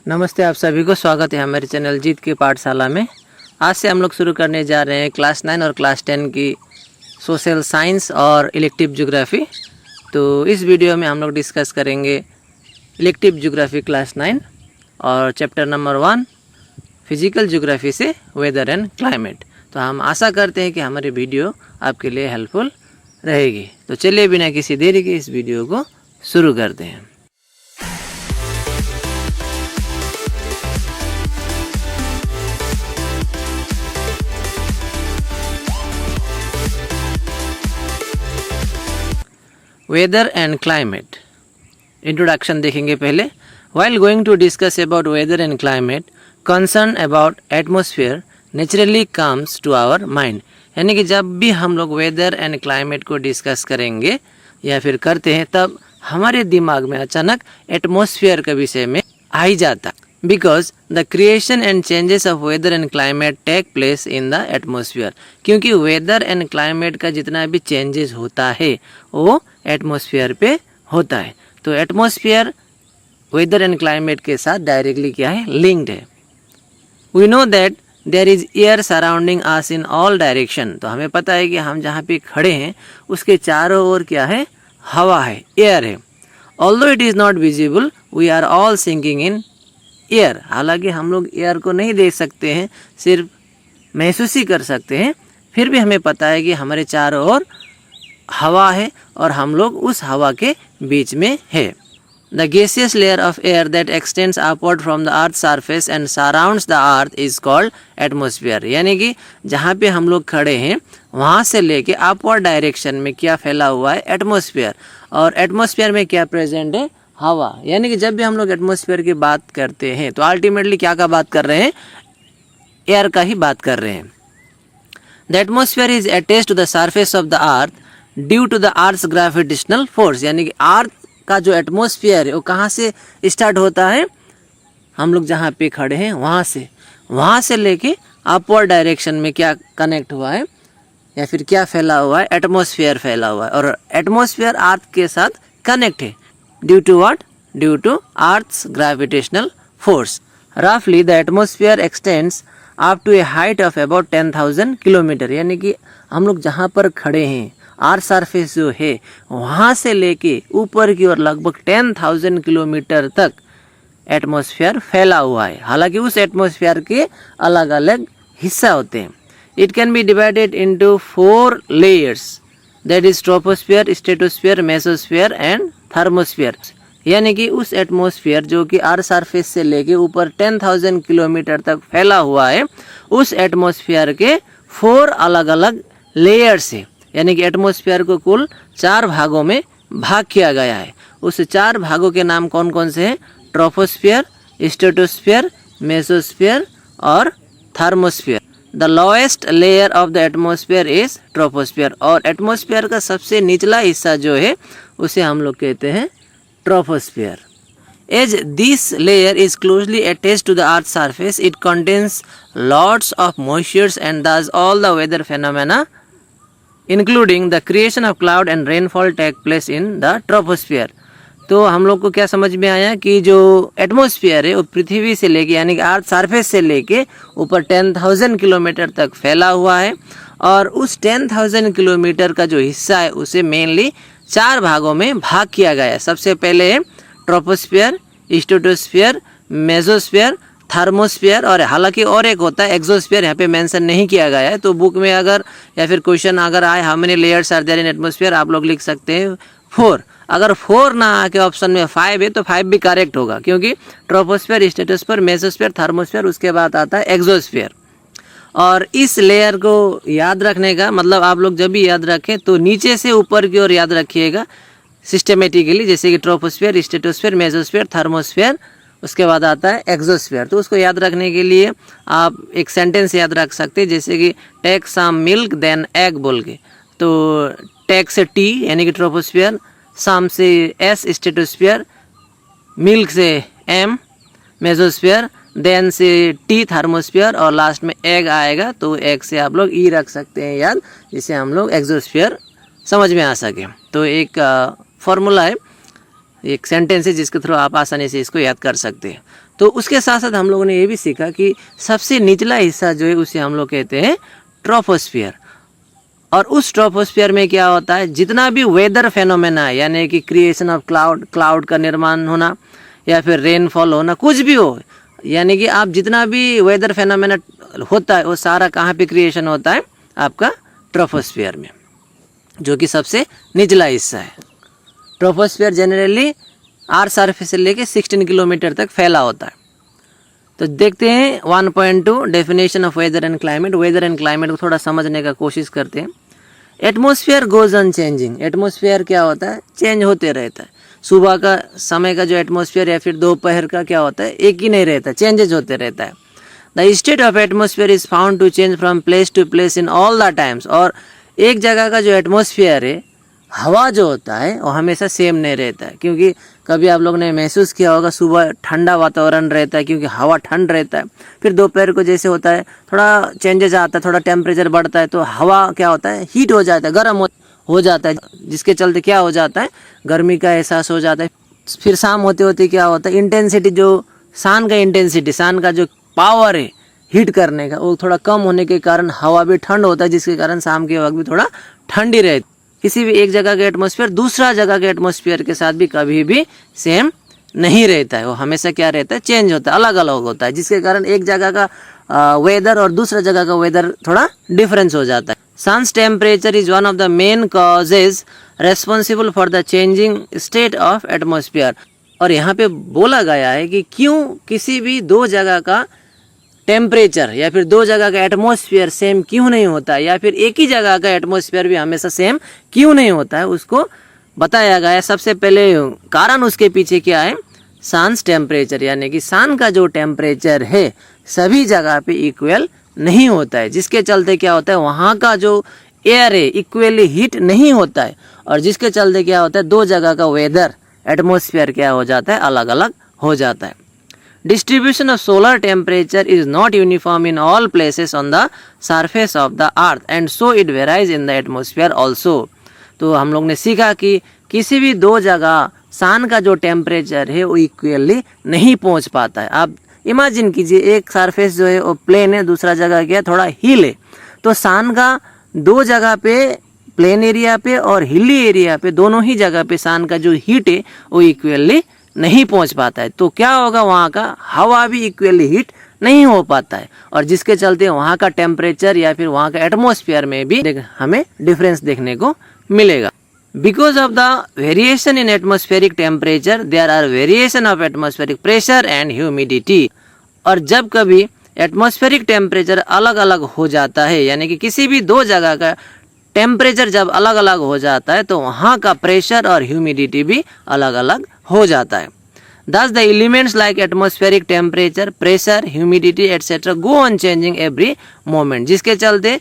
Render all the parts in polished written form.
नमस्ते, आप सभी को स्वागत है हमारे चैनल जीत की पाठशाला में। आज से हम लोग शुरू करने जा रहे हैं क्लास 9 और क्लास 10 की सोशल साइंस और इलेक्टिव ज्योग्राफी। तो इस वीडियो में हम लोग डिस्कस करेंगे इलेक्टिव ज्योग्राफी क्लास 9 और चैप्टर नंबर 1 फिजिकल ज्योग्राफी से वेदर एंड क्लाइमेट। तो हम आशा करते हैं कि हमारी वीडियो आपके लिए हेल्पफुल रहेगी। तो चलिए बिना किसी देरी के इस वीडियो को शुरू करते हैं। वेदर एंड क्लाइमेट इंट्रोडक्शन देखेंगे पहले। While going to discuss about weather and climate, concern about atmosphere naturally comes to our mind. यानी कि जब भी हम लोग वेदर एंड क्लाइमेट को डिस्कस करेंगे या फिर करते हैं, तब हमारे दिमाग में अचानक एटमॉस्फेयर के विषय में आ ही जाता। Because the creation and changes of weather and climate take place in the atmosphere. क्योंकि वेदर एंड क्लाइमेट का जितना भी चेंजेस होता है वो एटमॉस्फेयर पे होता है। तो एटमॉस्फेयर वेदर एंड क्लाइमेट के साथ डायरेक्टली क्या है, लिंक्ड है। We know that there is air surrounding us in all direction. तो हमें पता है कि हम जहाँ पे खड़े हैं उसके चारों ओर क्या है, हवा है, एयर है। Although it is not visible we are all sinking in air. हालांकि हम लोग एयर को नहीं देख सकते हैं, सिर्फ महसूस ही कर सकते हैं, फिर भी हमें पता है कि हमारे चारों ओर हवा है और हम लोग उस हवा के बीच में है। The gaseous layer of air that x tends upward from the earth surface and surrounds the earth is called atmosphere. यानी कि जहाँ पे हम लोग खड़े हैं वहाँ से लेके अपवर्ड डायरेक्शन में क्या फैला हुआ है, एटमॉस्फेयर। और एटमॉस्फेयर में क्या प्रेजेंट है, हवा। यानी कि जब भी हम लोग एटमॉस्फेयर की बात करते हैं तो अल्टीमेटली क्या का बात कर रहे हैं, एयर का ही बात कर रहे हैं। The atmosphere is attached to the surface of the earth due to the earth's gravitational force. यानी कि अर्थ का जो एटमॉस्फेयर है वो कहाँ से स्टार्ट होता है, हम लोग जहाँ पे खड़े हैं वहाँ से लेके अपवर्ड डायरेक्शन में क्या कनेक्ट हुआ है या फिर क्या फैला हुआ है, एटमॉस्फेयर फैला हुआ है। और एटमॉस्फेयर अर्थ के साथ कनेक्ट है due to what, due to earth's gravitational force. रफली the atmosphere extends up to a height of about 10,000 kilometre. यानी कि हम लोग जहाँ पर खड़े हैं अर्थ सरफेस जो है वहाँ से लेके ऊपर की ओर लगभग 10,000 किलोमीटर तक एटमॉस्फेयर फैला हुआ है। हालांकि उस एटमॉस्फेयर के अलग अलग हिस्सा होते हैं। It can be divided into 4 layers, that is troposphere, stratosphere, mesosphere and thermosphere. यानी कि उस एटमॉस्फेयर जो कि अर्थ सरफेस से लेके ऊपर 10,000 किलोमीटर तक फैला हुआ है, उस एटमॉस्फेयर के 4 अलग अलग लेयर्स है। यानी कि एटमॉस्फेयर को कुल 4 भागों में भाग किया गया है। उस 4 भागों के नाम कौन कौन से हैं, ट्रोपोस्फेयर, स्ट्रेटोस्फेयर, मेसोस्फेयर और thermosphere. The lowest layer of the atmosphere is troposphere. और एटमॉस्फेयर का सबसे निचला हिस्सा जो है उसे हम लोग कहते हैं troposphere. As this layer is closely attached to the earth surface, it contains lots of moistures and thus all the weather phenomena including the creation of cloud and rainfall take place in the troposphere. तो हम लोग को क्या समझ में आया कि जो एटमॉस्फेयर है वो पृथ्वी से लेके यानी कि अर्थ सरफेस से लेके ऊपर 10,000 किलोमीटर तक फैला हुआ है। और उस 10,000 किलोमीटर का जो हिस्सा है उसे मेनली 4 भागों में भाग किया गया है। सबसे पहले है ट्रोपोस्फेयर, स्ट्रेटोस्फेयर, मेसोस्फेयर, थर्मोस्फेयर और हालांकि और एक होता है एक्सोस्फेयर, यहाँ पे मेंशन नहीं किया गया है। तो बुक में अगर या फिर क्वेश्चन अगर आए how many layers are there in atmosphere, आप लोग लिख सकते हैं 4। अगर 4 ना आके ऑप्शन में 5 है तो 5 भी करेक्ट होगा, क्योंकि ट्रोपोस्फेयर, स्ट्रेटोस्फेयर, मेसोस्फेयर, थर्मोस्फेयर, उसके बाद आता है एक्सोस्फेयर। और इस लेयर को याद रखने का मतलब आप लोग जब भी याद रखें तो नीचे से ऊपर की ओर याद रखिएगा सिस्टमेटिकली, जैसे कि ट्रोपोस्फेयर, स्ट्रेटोस्फेयर, मेसोस्फेयर, थर्मोस्फेयर, उसके बाद आता है एक्सोस्फेयर। तो उसको याद रखने के लिए आप एक सेंटेंस याद रख सकते हैं, जैसे कि take some milk then egg बोल के। तो टेक से टी यानी कि ट्रोपोस्फेयर, सम से एस स्ट्रेटोस्फेयर, मिल्क से एम मेसोस्फेयर, देन से टी थर्मोस्फेयर और लास्ट में एग आएगा तो एग से आप लोग ई रख सकते हैं याद, जिससे हम लोग एक्सोस्फेयर समझ में आ सके। तो एक फॉर्मूला है, एक सेंटेंस है जिसके थ्रू आप आसानी से इसको याद कर सकते हैं। तो उसके साथ साथ हम लोगों ने ये भी सीखा कि सबसे निचला हिस्सा जो है उसे हम लोग कहते हैं ट्रोपोस्फियर। और उस ट्रोपोस्फियर में क्या होता है, जितना भी वेदर फेनोमेना है, यानी कि क्रिएशन ऑफ क्लाउड का निर्माण होना या फिर रेनफॉल होना, कुछ भी हो, यानी कि आप जितना भी वेदर फेनोमेना होता है वो सारा कहाँ पे क्रिएशन होता है, आपका ट्रोपोस्फियर में, जो कि सबसे निचला हिस्सा है। ट्रोपोस्फियर जनरली आर्थ सरफेस से लेके 16 किलोमीटर तक फैला होता है। तो देखते हैं 1.2 definition of weather and climate. Weather and climate को थोड़ा समझने का कोशिश करते हैं। Atmosphere goes on changing. Atmosphere क्या होता है, चेंज होते रहता है। सुबह का समय का जो एटमॉस्फेयर या फिर दोपहर का क्या होता है, एक ही नहीं रहता, चेंजेस होते रहता है। The state of atmosphere is found to change from place to place in all the times. और एक जगह का जो एटमॉस्फेयर है, हवा जो होता है वो हमेशा सेम नहीं रहता है, क्योंकि कभी आप लोग ने महसूस किया होगा सुबह ठंडा वातावरण रहता है क्योंकि हवा ठंड रहता है, फिर दोपहर को जैसे होता है थोड़ा चेंजेस आता है, थोड़ा टेम्परेचर बढ़ता है तो हवा क्या होता है, हीट हो जाता है, गर्म हो जाता है, जिसके चलते क्या हो जाता है, गर्मी का एहसास हो जाता है। फिर शाम होते होते क्या होता है, इंटेंसिटी जो सन का इंटेंसिटी, सन का जो पावर है हीट करने का, वो थोड़ा कम होने के कारण हवा भी ठंड होता है, जिसके कारण शाम के वक्त भी थोड़ा ठंडी रहती। किसी भी एक जगह का एटमॉस्फेयर दूसरा जगह के एटमॉस्फेयर के साथ भी कभी भी सेम नहीं रहता है, वो हमेशा क्या रहता है, चेंज होता है, अलग अलग होता है, जिसके कारण एक जगह का वेदर और दूसरा जगह का वेदर थोड़ा डिफरेंस हो जाता है। Sun's temperature is one of the main causes responsible for the changing state of atmosphere. और यहाँ पे बोला गया है कि क्यों किसी भी दो जगह का टेम्परेचर या फिर दो जगह का एटमॉस्फेयर सेम क्यों नहीं होता है, या फिर एक ही जगह का एटमॉस्फेयर भी हमेशा सेम क्यों नहीं होता है, उसको बताया गया है। सबसे पहले कारण उसके पीछे क्या है, सन्स टेम्परेचर, यानी कि सन का जो टेम्परेचर है सभी जगह पे इक्वल नहीं होता है, जिसके चलते क्या होता है, वहाँ का जो एयर है इक्वली हीट नहीं होता है, और जिसके चलते क्या होता है, दो जगह का वेदर एटमॉस्फेयर क्या हो जाता है, अलग अलग हो जाता है। Distribution of solar temperature is not uniform in all places on the surface of the earth and so it varies in the atmosphere also। तो हम लोग ने सीखा कि किसी भी दो जगह सन का जो टेम्परेचर है वो इक्वली नहीं पहुंच पाता है। आप इमेजिन कीजिए, एक सरफेस जो है वो प्लेन है, दूसरा जगह क्या थोड़ा हिल है, तो सन का दो जगह पे, प्लेन एरिया पे और हिली एरिया पे, दोनों ही जगह पे सन का जो हीट है वो इक्वली नहीं पहुंच पाता है। तो क्या होगा, वहाँ का हवा भी इक्वली हीट नहीं हो पाता है, और जिसके चलते वहाँ का टेम्परेचर या फिर वहाँ का एटमॉस्फेयर में भी हमें डिफरेंस देखने को मिलेगा। Because of the variation in atmospheric temperature there are variation of atmospheric pressure and humidity. और जब कभी एटमॉस्फेरिक टेम्परेचर अलग अलग हो जाता है, यानी कि किसी भी दो जगह का टेम्परेचर जब अलग अलग हो जाता है तो वहाँ का प्रेशर और ह्यूमिडिटी भी अलग अलग हो जाता है। Thus the elements like atmospheric temperature, pressure, humidity etc. go on changing every moment, जिसके चलते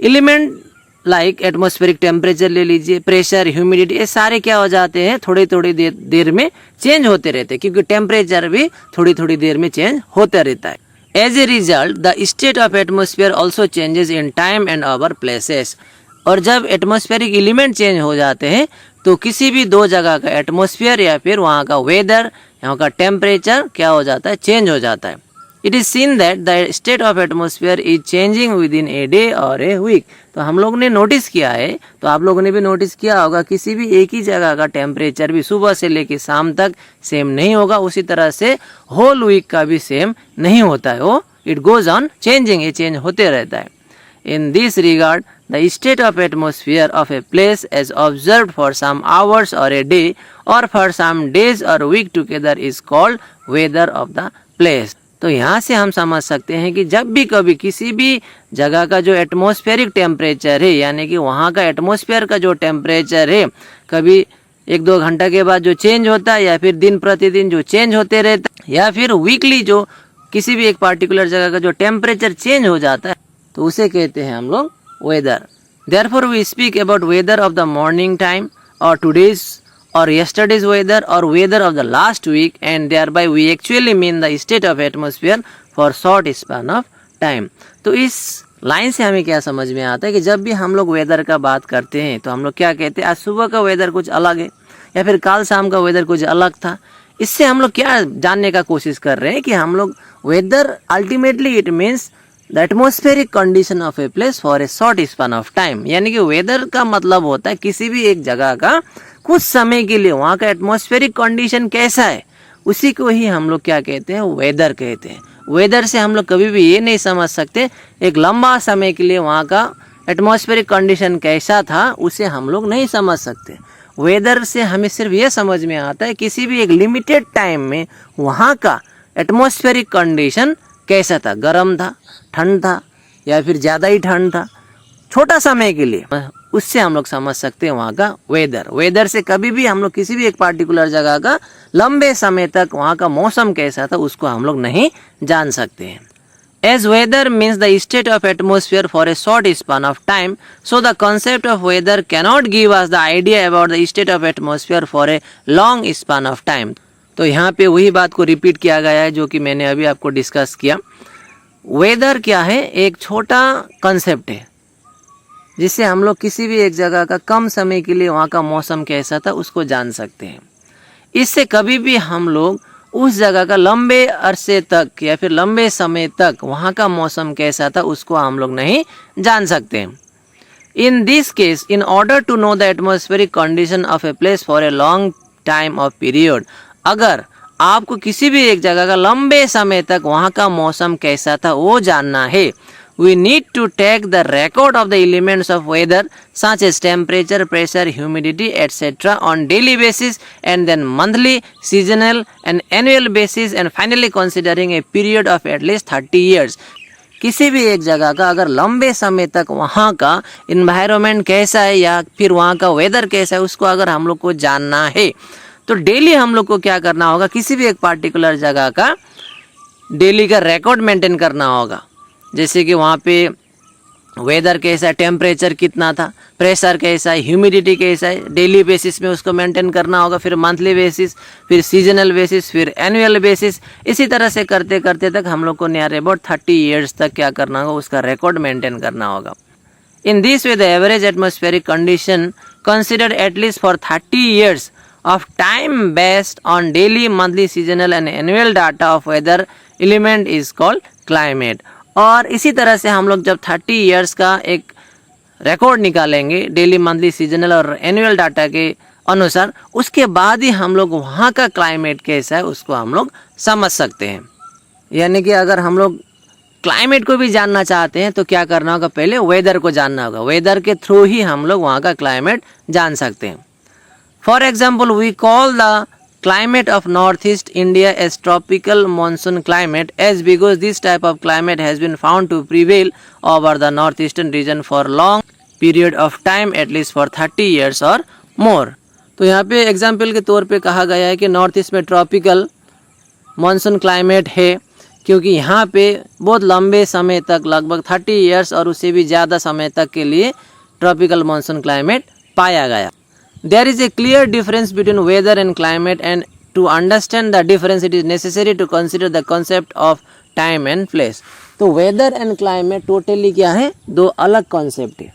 एलिमेंट लाइक एटमॉस्फेरिक टेम्परेचर ले लीजिए, प्रेशर, ह्यूमिडिटी, ये सारे क्या हो जाते हैं, थोड़ी थोड़ी देर में चेंज होते रहते हैं, क्योंकि टेम्परेचर भी थोड़ी थोड़ी देर में चेंज होता रहता है। As a result the state of atmosphere also changes in time and our places. और जब एटमॉस्फेरिक एलिमेंट चेंज हो जाते हैं तो किसी भी दो जगह का एटमॉस्फेयर या फिर वहाँ का वेदर, यहाँ का टेम्परेचर क्या हो जाता है, चेंज हो जाता है। It is seen that the state of atmosphere is changing with in a day और ए वीक। तो हम लोग ने नोटिस किया है, तो आप लोगों ने भी नोटिस किया होगा, किसी भी एक ही जगह का टेम्परेचर भी सुबह से लेकर शाम तक सेम नहीं होगा, उसी तरह से होल वीक का भी सेम नहीं होता है, वो इट गोज ऑन चेंजिंग, ये चेंज होते रहता है। In this regard, the state of atmosphere of a place as observed for some hours or a day or for some days or week together is called weather of the place। तो यहाँ से हम समझ सकते हैं कि जब भी कभी किसी भी जगह का जो एटमॉस्फेरिक टेम्परेचर है, यानी कि वहाँ का एटमॉस्फेयर का जो टेम्परेचर है, कभी एक दो घंटा के बाद जो चेंज होता है, या फिर दिन प्रतिदिन जो चेंज होते रहता है, या फिर वीकली जो किसी भी एक पार्टिकुलर जगह का जो टेम्परेचर चेंज हो जाता है, तो उसे कहते हैं हम लोग weather. Therefore we speak about weather of the morning time और टुडेज और यस्टरडेज वेदर और weather of the last week, and thereby we actually mean the state of atmosphere for short span of time. तो इस line से हमें क्या समझ में आता है कि जब भी हम लोग वेदर का बात करते हैं तो हम लोग क्या कहते हैं, आज सुबह का वेदर कुछ अलग है, या फिर कल शाम का वेदर कुछ अलग था, इससे हम लोग क्या जानने का कोशिश कर रहे हैं कि हम लोग weather ultimately it means the atmospheric condition of a place for a short span of time, यानी कि वेदर का मतलब होता है किसी भी एक जगह का कुछ समय के लिए वहाँ का एटमॉस्फेरिक कंडीशन कैसा है, उसी को ही हम लोग क्या कहते हैं, वेदर कहते हैं। वेदर से हम लोग कभी भी ये नहीं समझ सकते एक लंबा समय के लिए वहाँ का एटमॉस्फेरिक कंडीशन कैसा था, उसे हम लोग नहीं समझ सकते। वेदर से हमें सिर्फ ये समझ में आता है किसी भी एक लिमिटेड टाइम में वहाँ का एटमॉस्फेरिक कंडीशन कैसा था, गर्म था, ठंड था, या फिर ज़्यादा ही ठंड था, छोटा समय के लिए, उससे हम लोग समझ सकते हैं वहाँ का वेदर। वेदर से कभी भी हम लोग किसी भी एक पार्टिकुलर जगह का लंबे समय तक वहाँ का मौसम कैसा था उसको हम लोग नहीं जान सकते हैं। As weather means the state of atmosphere for a short span of time, so the concept of weather cannot give us the idea about the state of atmosphere for a long span of time. तो यहाँ पे वही बात को repeat किया गया है जो कि मैंने अभी आपको डिस्कस किया। वेदर क्या है, एक छोटा कंसेप्ट है जिससे हम लोग किसी भी एक जगह का कम समय के लिए वहाँ का मौसम कैसा था उसको जान सकते हैं। इससे कभी भी हम लोग उस जगह का लंबे अरसे तक या फिर लंबे समय तक वहाँ का मौसम कैसा था उसको हम लोग नहीं जान सकते। In this case, in order to know the atmospheric condition of a place for a long time of period, अगर आपको किसी भी एक जगह का लंबे समय तक वहाँ का मौसम कैसा था वो जानना है, we need to take the record of the elements of weather such as temperature, pressure, humidity, etc. on daily basis, and then monthly, seasonal and annual basis, and finally considering a period of at least 30 years. किसी भी एक जगह का अगर लंबे समय तक वहाँ का इन्वायरमेंट कैसा है या फिर वहाँ का वेदर कैसा है उसको अगर हम लोग को जानना है तो डेली हम लोग को क्या करना होगा, किसी भी एक पार्टिकुलर जगह का डेली का रिकॉर्ड मेंटेन करना होगा। जैसे कि वहाँ पे वेदर कैसा है, टेम्परेचर कितना था, प्रेशर कैसा है, ह्यूमिडिटी कैसा है, डेली बेसिस में उसको मेंटेन करना होगा, फिर मंथली बेसिस, फिर सीजनल बेसिस, फिर एनुअल बेसिस। इसी तरह से करते करते तक हम लोग को नियर अबाउट 30 ईयर्स तक क्या करना होगा, उसका रिकॉर्ड मेंटेन करना होगा। In this way the average atmospheric condition considered at least for 30 years of time based on daily, monthly, seasonal and annual data of weather element is called climate. और इसी तरह से हम लोग जब 30 इयर्स का एक रिकॉर्ड निकालेंगे डेली, मंथली, सीजनल और एनुअल डाटा के अनुसार, उसके बाद ही हम लोग वहाँ का क्लाइमेट कैसा है उसको हम लोग समझ सकते हैं। यानी कि अगर हम लोग क्लाइमेट को भी जानना चाहते हैं तो क्या करना होगा, पहले वेदर को जानना होगा। वेदर के थ्रू ही हम लोग वहाँ का क्लाइमेट जान सकते हैं। For example, we call the climate of northeast India as tropical monsoon climate as because this type of climate has been found to prevail over the northeastern region for long period of time at least for 30 years or more। तो यहाँ पे example के तौर पे कहा गया है कि नॉर्थ ईस्ट में ट्रॉपिकल मानसून क्लाइमेट है क्योंकि यहाँ पे बहुत लंबे समय तक, लगभग 30 ईयर्स और उससे भी ज़्यादा समय तक के लिए ट्रॉपिकल मानसून क्लाइमेट पाया गया। There is a clear difference between weather and climate, and to understand the difference it is necessary to consider the concept of time and place। तो weather and climate टोटली क्या है, दो अलग concept है,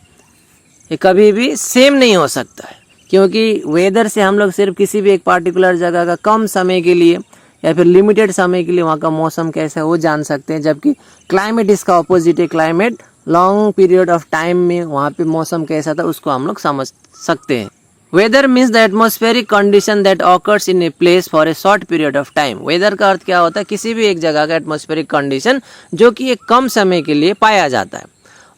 ये कभी भी सेम नहीं हो सकता है। क्योंकि वेदर से हम लोग सिर्फ किसी भी एक पार्टिकुलर जगह का कम समय के लिए या फिर लिमिटेड समय के लिए वहाँ का मौसम कैसा है वो जान सकते हैं, जबकि क्लाइमेट इसका अपोजिट है। Climate long period of time में वहाँ पे मौसम कैसा था उसको हम लोग समझ सकते हैं। Weather means the atmospheric condition that occurs in a place for a short period of time. Weather का अर्थ क्या होता है, किसी भी एक जगह का एटमॉस्फेरिक कंडीशन जो कि एक कम समय के लिए पाया जाता है।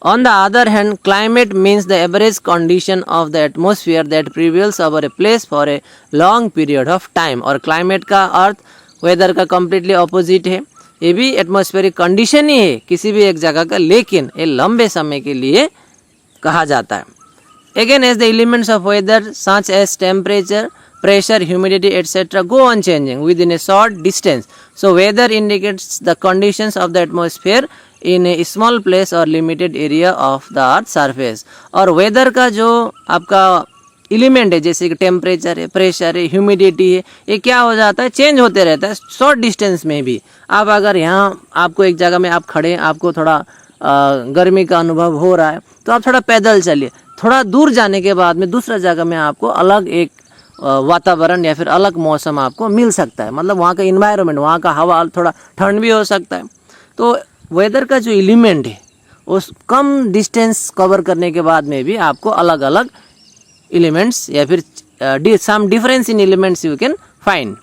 On the other hand, climate means the average condition of the atmosphere that prevails over A place for a long period of time. और क्लाइमेट का अर्थ वेदर का कम्प्लीटली अपोजिट है, ये भी एटमॉस्फेरिक कंडीशन ही है किसी भी एक जगह का, लेकिन ये लंबे समय के लिए कहा जाता है। Again, as the elements of weather such as temperature, pressure, humidity, etc. go on changing within a short distance, so weather indicates the conditions of the atmosphere in a small place or limited area of the earth surface। और weather का जो आपका element है जैसे कि temperature है, pressure है, humidity है, ये क्या हो जाता है, चेंज होते रहता है शॉर्ट डिस्टेंस में भी। आप अगर यहाँ आपको एक जगह में आप खड़े हैं, आपको थोड़ा गर्मी का अनुभव हो रहा है तो आप थोड़ा पैदल चलिए, थोड़ा दूर जाने के बाद में दूसरा जगह में आपको अलग एक वातावरण या फिर अलग मौसम आपको मिल सकता है, मतलब वहाँ का इन्वायरमेंट, वहाँ का हवा थोड़ा ठंड भी हो सकता है। तो वेदर का जो एलिमेंट है उस कम डिस्टेंस कवर करने के बाद में भी आपको अलग अलग एलिमेंट्स या फिर some difference in elements you can find.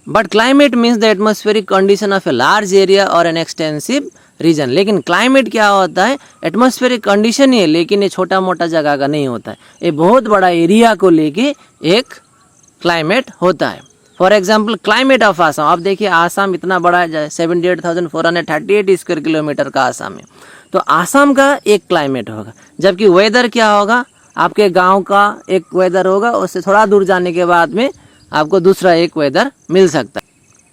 But climate means the atmospheric condition of a large area or an extensive region. लेकिन climate क्या होता है, एटमॉस्फेरिक कंडीशन ही है, लेकिन ये छोटा मोटा जगह का नहीं होता है, ये बहुत बड़ा एरिया को लेके एक क्लाइमेट होता है। For example climate of Assam, आप देखिए आसाम इतना बड़ा है, 78,438 स्क्वायर किलोमीटर का आसाम है, तो आसाम का एक क्लाइमेट होगा, जबकि वेदर क्या होगा, आपके गांव का एक वेदर होगा, उससे थोड़ा दूर जाने के बाद में आपको दूसरा एक वेदर मिल सकता है,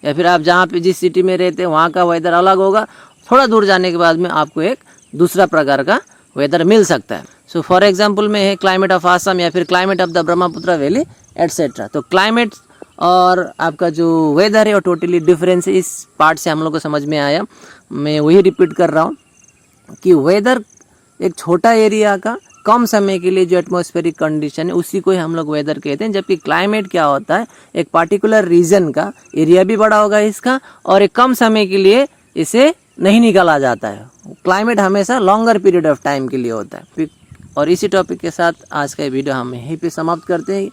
या फिर आप जहाँ पे जिस सिटी में रहते हैं वहाँ का वेदर अलग होगा, थोड़ा दूर जाने के बाद में आपको एक दूसरा प्रकार का वेदर मिल सकता है। सो फॉर एग्जांपल में है क्लाइमेट ऑफ आसाम या फिर climate of the Brahmaputra valley etcetera. तो क्लाइमेट और आपका जो वेदर है वो टोटली डिफरेंस है। इस पार्ट से हम लोग को समझ में आया, मैं वही रिपीट कर रहा हूँ कि वेदर एक छोटा एरिया का कम समय के लिए जो एटमॉस्फेरिक कंडीशन है उसी को ही हम लोग वेदर कहते हैं, जबकि क्लाइमेट क्या होता है, एक पार्टिकुलर रीजन का एरिया भी बड़ा होगा इसका, और एक कम समय के लिए इसे नहीं निकाला जाता है। क्लाइमेट हमेशा लॉन्गर पीरियड ऑफ टाइम के लिए होता है। और इसी टॉपिक के साथ आज का वीडियो हम यहीं पे समाप्त करते हैं।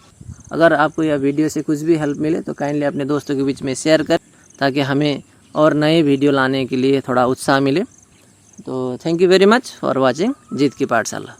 अगर आपको यह वीडियो से कुछ भी हेल्प मिले तो काइंडली अपने दोस्तों के बीच में शेयर करें, ताकि हमें और नए वीडियो लाने के लिए थोड़ा उत्साह मिले। तो thank you very much for watching Jeet ki पाठशाला।